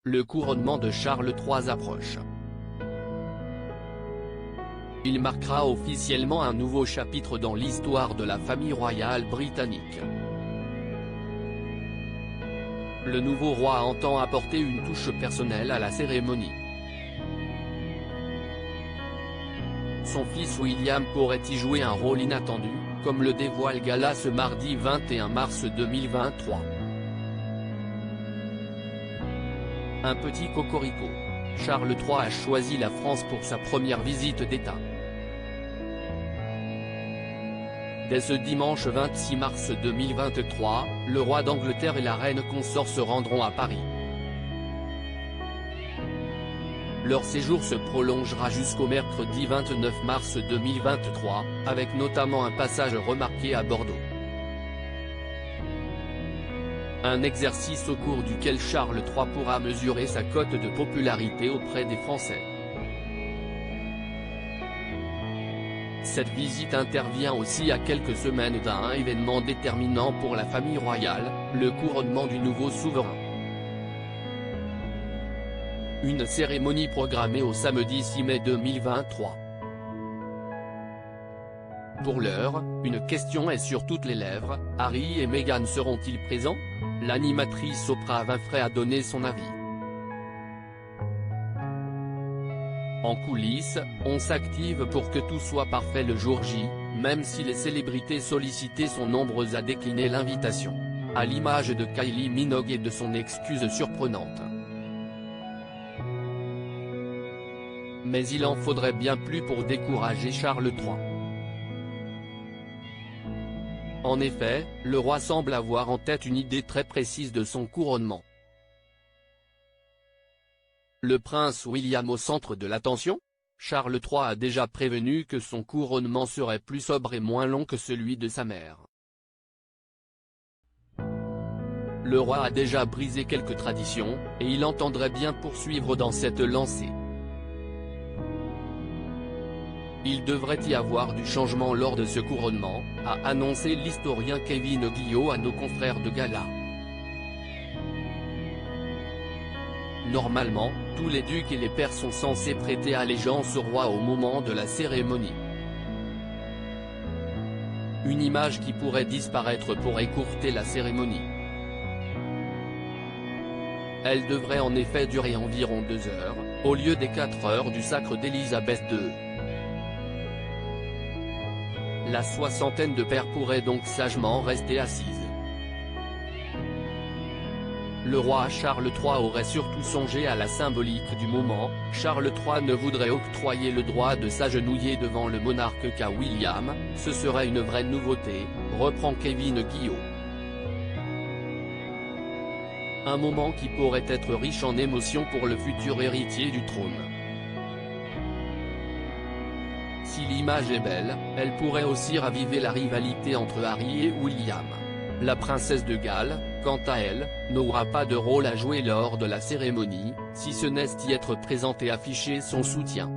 le couronnement de Charles III approche. Il marquera officiellement un nouveau chapitre dans l'histoire de la famille royale britannique. Le nouveau roi entend apporter une touche personnelle à la cérémonie. Son fils William pourrait y jouer un rôle inattendu, comme le dévoile Gala ce mardi 21 mars 2023. Un petit cocorico. Charles III a choisi la France pour sa première visite d'État. Dès ce dimanche 26 mars 2023, le roi d'Angleterre et la reine consort se rendront à Paris. Leur séjour se prolongera jusqu'au mercredi 29 mars 2023, avec notamment un passage remarqué à Bordeaux. Un exercice au cours duquel Charles III pourra mesurer sa cote de popularité auprès des Français. Cette visite intervient aussi à quelques semaines d'un événement déterminant pour la famille royale, le couronnement du nouveau souverain. Une cérémonie programmée au samedi 6 mai 2023. Pour l'heure, une question est sur toutes les lèvres, Harry et Meghan seront-ils présents? L'animatrice Oprah Winfrey a donné son avis. En coulisses, on s'active pour que tout soit parfait le jour J, même si les célébrités sollicitées sont nombreuses à décliner l'invitation. À l'image de Kylie Minogue et de son excuse surprenante. Mais il en faudrait bien plus pour décourager Charles III. En effet, le roi semble avoir en tête une idée très précise de son couronnement. Le prince William au centre de l'attention? Charles III a déjà prévenu que son couronnement serait plus sobre et moins long que celui de sa mère. Le roi a déjà brisé quelques traditions, et il entendrait bien poursuivre dans cette lancée. Il devrait y avoir du changement lors de ce couronnement, a annoncé l'historien Kevin Guillot à nos confrères de Gala. Normalement, tous les ducs et les pairs sont censés prêter allégeance au roi au moment de la cérémonie. Une image qui pourrait disparaître pour écourter la cérémonie. Elle devrait en effet durer environ 2 heures, au lieu des 4 heures du sacre d'Élisabeth II. La soixantaine de pairs pourrait donc sagement rester assise. Le roi Charles III aurait surtout songé à la symbolique du moment, Charles III ne voudrait octroyer le droit de s'agenouiller devant le monarque qu'à William, ce serait une vraie nouveauté, reprend Kevin Guillot. Un moment qui pourrait être riche en émotions pour le futur héritier du trône. Si l'image est belle, elle pourrait aussi raviver la rivalité entre Harry et William. La princesse de Galles, quant à elle, n'aura pas de rôle à jouer lors de la cérémonie, si ce n'est d'y être présente et afficher son soutien.